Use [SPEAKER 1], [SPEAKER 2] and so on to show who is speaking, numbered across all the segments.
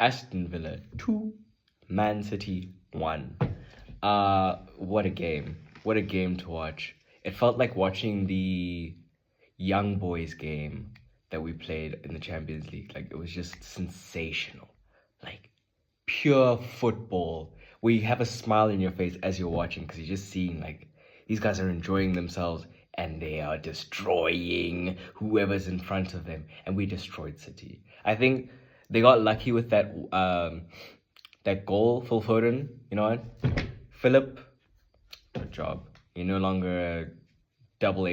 [SPEAKER 1] Aston Villa 2, Man City 1. What a game. What a game to watch. It felt like watching the young boys game that we played in the Champions League. Like, it was just sensational. Like, pure football. Where you have a smile in your face as you're watching because you're just seeing, like, these guys are enjoying themselves and they are destroying whoever's in front of them. And we destroyed City. I think they got lucky with that goal, Phil Foden. You know what? Philip, good job. You're no longer a double O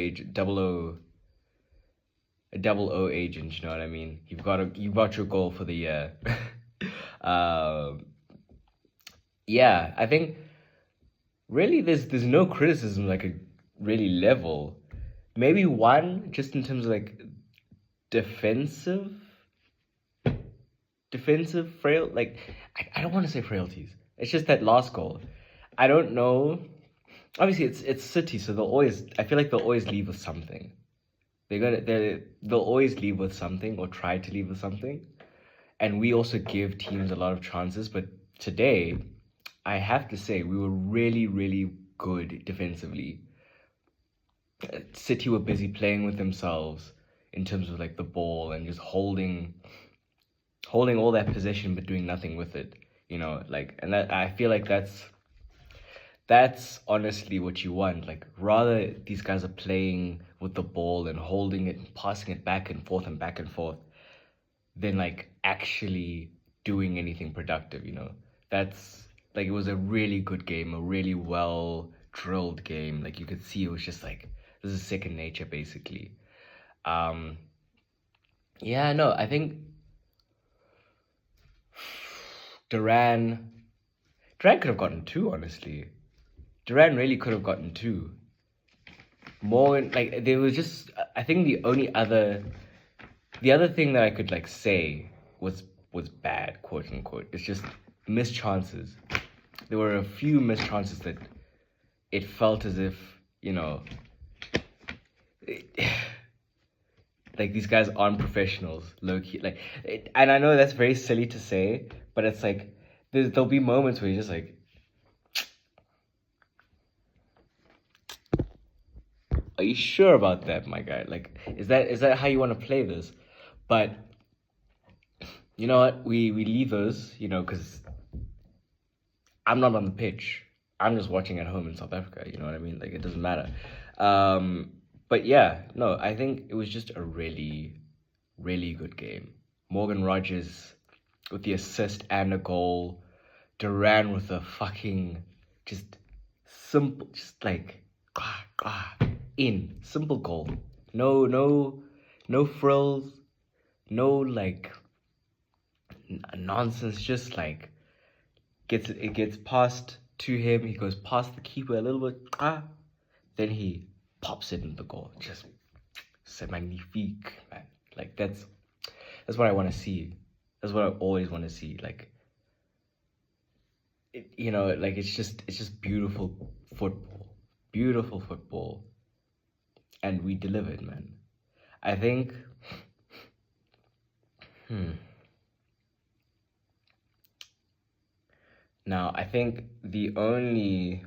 [SPEAKER 1] agent. You know what I mean? You've got your goal for the year. Yeah, I think really there's no criticism like a really level. Maybe one just in terms of like defensive frail, like I don't want to say frailties. It's just that last goal. I don't know. Obviously it's City, so I feel like they'll always leave with something. They'll always leave with something or try to leave with something. And we also give teams a lot of chances, but today I have to say we were really, really good defensively. City were busy playing with themselves in terms of like the ball and just holding all that possession but doing nothing with it. You know, like, and that I feel like that's honestly what you want. Like, rather these guys are playing with the ball and holding it and passing it back and forth than like actually doing anything productive, you know. That's like, it was a really good game, a really well drilled game. Like, you could see it was just like, this is second nature basically. Yeah, no, I think Duran could have gotten two, honestly. Duran really could have gotten two. More like there was just, I think the other thing that I could like say was bad, quote unquote. It's just missed chances. There were a few missed chances that it felt as if, you know, like these guys aren't professionals, low key. Like, and I know that's very silly to say, but it's like there'll be moments where you're just like, are you sure about that, my guy? Like, is that how you want to play this? But you know what? We leave those, you know, because I'm not on the pitch. I'm just watching at home in South Africa. You know what I mean? Like, it doesn't matter. But yeah, no, I think it was just a really, really good game. Morgan Rogers with the assist and a goal. Duran with a fucking just simple, just like in simple goal. No frills. No like nonsense. Just like it gets passed to him. He goes past the keeper a little bit. Then he pops it in the goal. Just c'est magnifique, man. Like that's what I want to see. That's what I always want to see. Like, you know, like it's just beautiful football, and we delivered, man. I think. Now I think the only.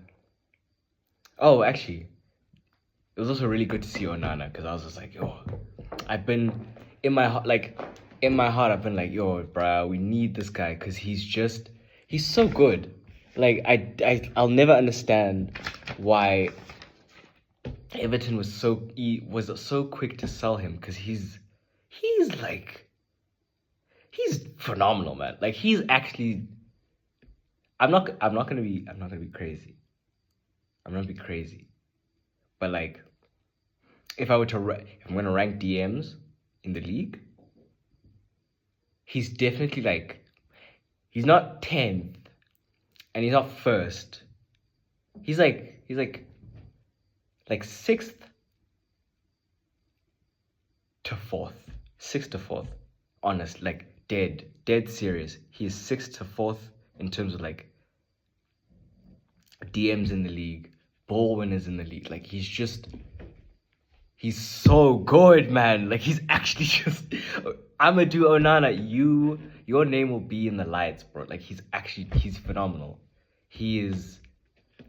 [SPEAKER 1] Oh, actually, it was also really good to see Onana because I was just like, yo, I've been in my heart, I've been like, yo, bruh, we need this guy because he's so good. Like, I'll never understand why Everton was so quick to sell him because he's phenomenal, man. Like, he's actually. I'm not gonna be crazy. I'm not gonna be crazy. But like, if I'm gonna rank DMs in the league, he's definitely like, he's not 10th and he's not first. He's like 6th to 4th. 6th to 4th. Honest, like dead serious. He's 6th to 4th in terms of like DMs in the league, ball winners in the league. Like, he's He's so good, man. Like he's actually just Amadou Onana, your name will be in the lights, bro. Like he's phenomenal. He is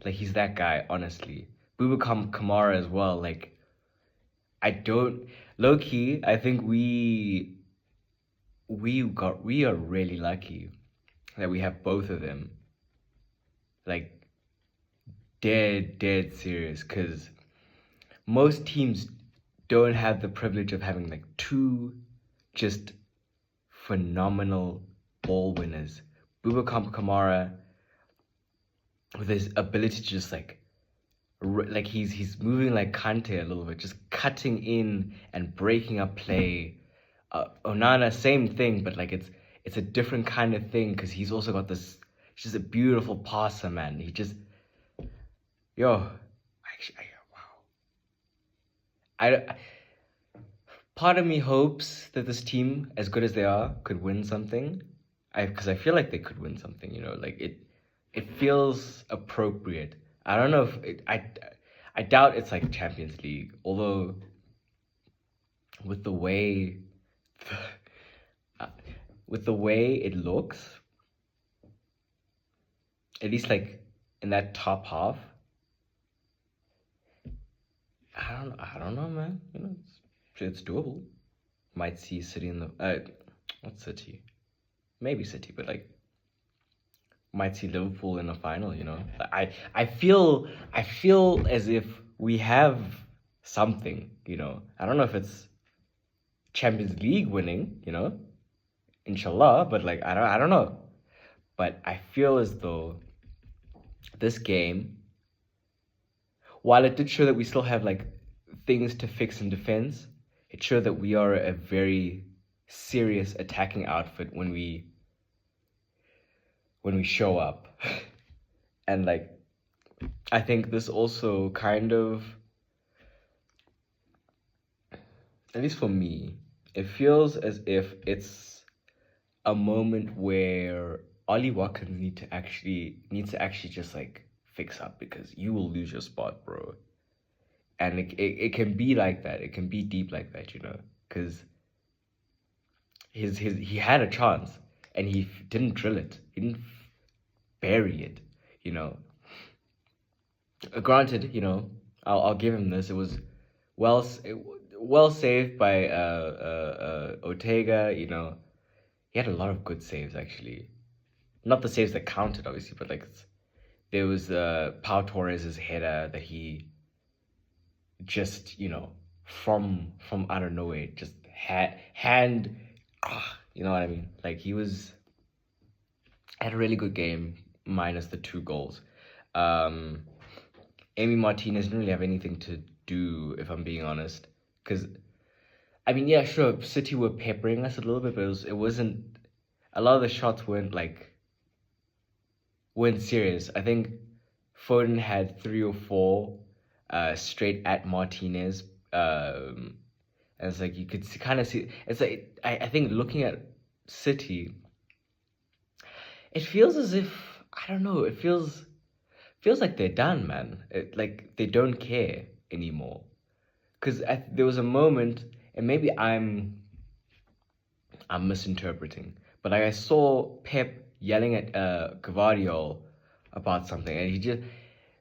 [SPEAKER 1] like he's that guy, honestly. Boubacar Kamara as well. Like I don't low key, I think we are really lucky that we have both of them. Like dead serious, because most teams don't have the privilege of having like two just phenomenal ball winners. Boubacar Kamara with his ability to just like he's moving like Kante a little bit, just cutting in and breaking up play. Onana, same thing, but like it's a different kind of thing because he's also got this. He's just a beautiful passer, man. He just actually, wow. Part of me hopes that this team, as good as they are, could win something. Because I feel like they could win something. Like it feels appropriate. I don't know if I doubt it's like Champions League. Although with the way it looks, at least like in that top half, I don't know, man. It's doable. Might see City in the what City? Maybe City, but like might see Liverpool in the final. I feel as if we have something. I don't know if it's Champions League winning. Inshallah, but like I don't know. But I feel as though this game, while it did show that we still have like things to fix in defense, it showed that we are a very serious attacking outfit when we show up. And like I think this also kind of, at least for me, it feels as if it's a moment where Ollie Watkins needs to actually just like fix up, because you will lose your spot, bro. And it can be like that. It can be deep like that, because he had a chance and he didn't drill it. He didn't bury it, Granted, I'll give him this. It was well saved by Ortega. He had a lot of good saves actually. Not the saves that counted, obviously, but like there was Pau Torres's header that he just from out of nowhere just hand. You know what I mean? Like he had a really good game minus the 2 goals. Amy Martinez didn't really have anything to do, if I'm being honest, because I mean, yeah, sure, City were peppering us a little bit, but it wasn't. A lot of the shots weren't serious. I think Foden had 3 or 4 straight at Martinez. And it's like you could kind of see. It's like I think looking at City, it feels as if, I don't know. It feels like they're done, man. Like they don't care anymore. Because there was a moment, and maybe I'm misinterpreting, but like I saw Pep yelling at Gvardiol about something, and he just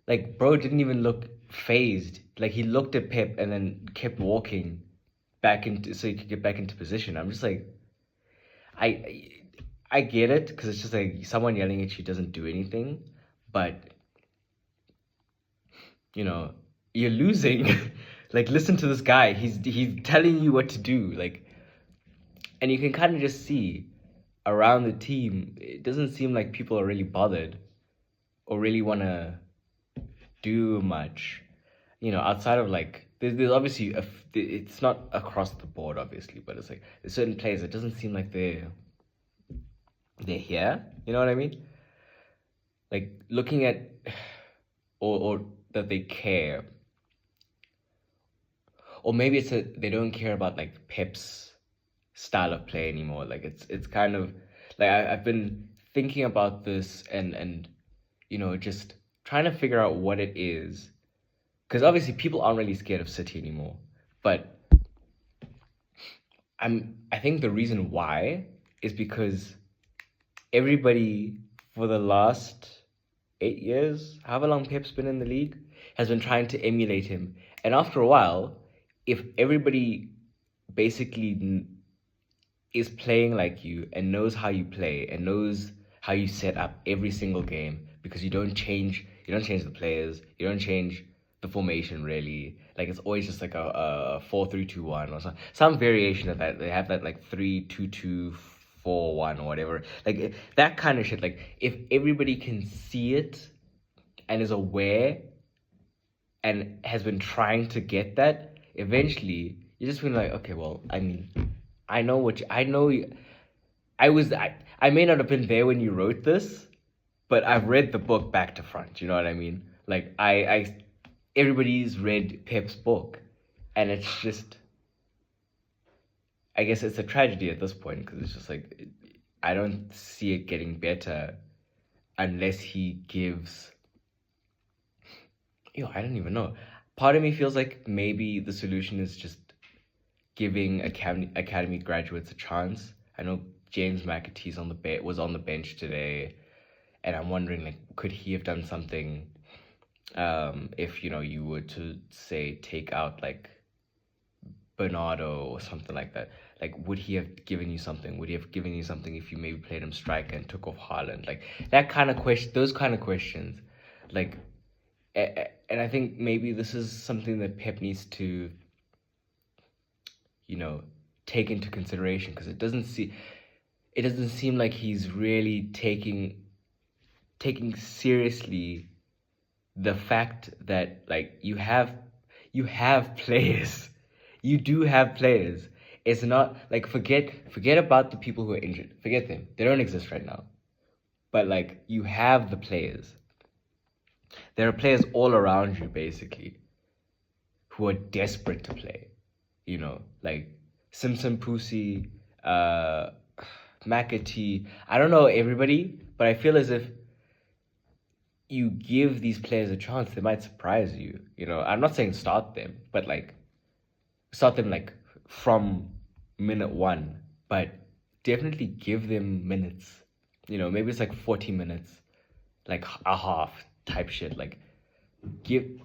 [SPEAKER 1] like bro didn't even look phased. Like he looked at Pep and then kept walking back into, so he could get back into position. I'm just like, I get it, because it's just like someone yelling at you doesn't do anything, but you're losing. Like listen to this guy. He's telling you what to do. Like, and you can kind of just see around the team, it doesn't seem like people are really bothered or really want to do much, outside of like, there's obviously, it's not across the board, obviously, but it's like, there's certain players, it doesn't seem like they're here, you know what I mean? Like, looking at, or that they care, or maybe it's they don't care about like Pep's style of play anymore. Like it's kind of like I've been thinking about this and just trying to figure out what it is, because obviously people aren't really scared of City anymore, But I think the reason why is because everybody for the last 8 years, however long Pep's been in the league, has been trying to emulate him. And after a while, if everybody basically is playing like you and knows how you play and knows how you set up every single game, because you don't change the players, you don't change the formation really. Like it's always just like a 4-3-2-1 or some variation of that. They have that like 3-2-2-4-1 or whatever. Like that kind of shit. Like if everybody can see it and is aware and has been trying to get that, eventually you're just being like, okay, well, I mean, I know what I know. I may not have been there when you wrote this, but I've read the book back to front. You know what I mean? Like everybody's read Pep's book, and it's just, I guess it's a tragedy at this point because it's just like I don't see it getting better unless he gives. I don't even know. Part of me feels like maybe the solution is just giving academy graduates a chance. I know James McAtee's was on the bench today, and I'm wondering, like, could he have done something if you were to say take out like Bernardo or something like that? Like, would he have given you something? Would he have given you something if you maybe played him striker and took off Haaland? Like that kind of question, those kind of questions, like. And I think maybe this is something that Pep needs to, take into consideration, because it doesn't seem like he's really taking seriously the fact that like you have players, you do have players. It's not like forget about the people who are injured. Forget them. They don't exist right now. But like you have the players. There are players all around you, basically, who are desperate to play. Like Simpson, Pussy, McAtee. I don't know everybody, but I feel as if you give these players a chance, they might surprise you. I'm not saying start them, but like start them like from minute one, but definitely give them minutes. Maybe it's like 40 minutes, like a half type shit. Like give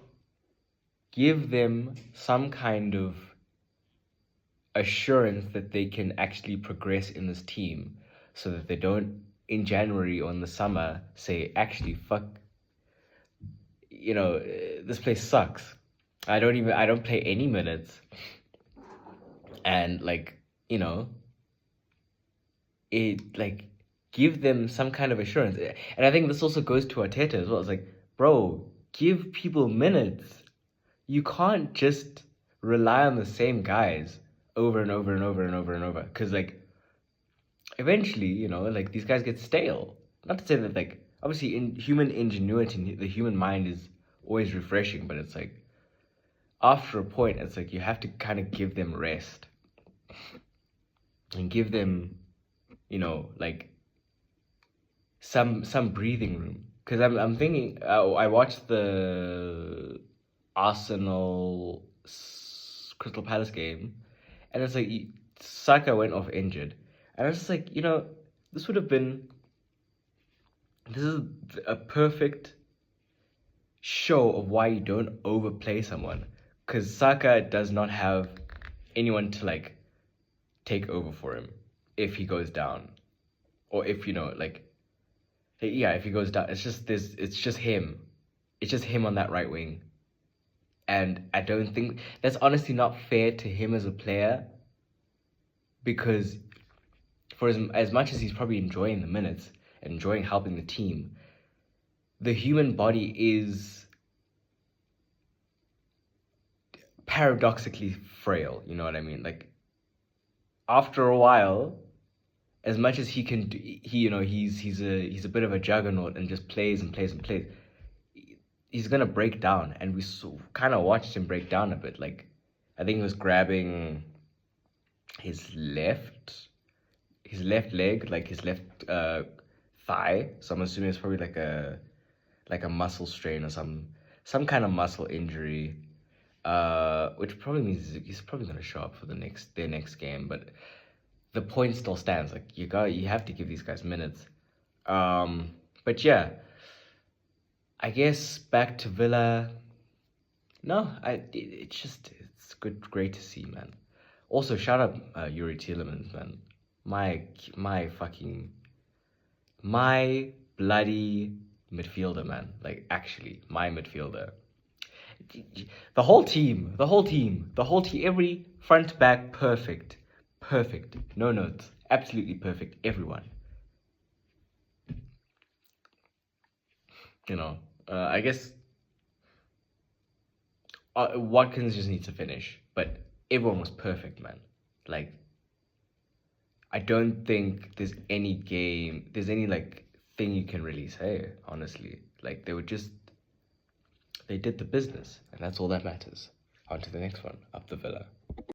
[SPEAKER 1] them some kind of assurance that they can actually progress in this team, so that they don't in January or in the summer say, actually, fuck, this place sucks. I don't play any minutes, and like it like give them some kind of assurance. And I think this also goes to Arteta as well. It's like, bro, give people minutes. You can't just rely on the same guys over and over and over and over and over. Because, like, eventually, like, these guys get stale. Not to say that, like, obviously, in human ingenuity, the human mind is always refreshing. But it's like, after a point, it's like you have to kind of give them rest. And give them, like, some breathing room. Because I'm thinking, I watched the Arsenal Crystal Palace game, and it's like Saka went off injured, and I was just like, this is a perfect show of why you don't overplay someone, because Saka does not have anyone to like take over for him if he goes down, or if if he goes down, it's just him. It's just him on that right wing. And I don't think that's honestly not fair to him as a player, because for as much as he's probably enjoying the minutes and enjoying helping the team, the human body is paradoxically frail. You know what I mean? Like after a while, as much as he can do, he's a bit of a juggernaut and just plays and plays and plays. He's gonna break down, and we kind of watched him break down a bit. Like, I think he was grabbing his left leg, like his left thigh. So I'm assuming it's probably like a muscle strain or some kind of muscle injury. which probably means he's probably gonna show up for their next game. But the point still stands. Like you have to give these guys minutes. But yeah, I guess back to Villa. No, it's great to see, man. Also, shout out Yuri Tielemans, man. My fucking my bloody midfielder, man. Like actually, my midfielder. Every front back, perfect, no notes, absolutely perfect. Everyone, I guess Watkins just needs to finish, but everyone was perfect, man. Like, I don't think there's any like thing you can really say, honestly. Like, they did the business, and that's all that matters. On to the next one, up the Villa.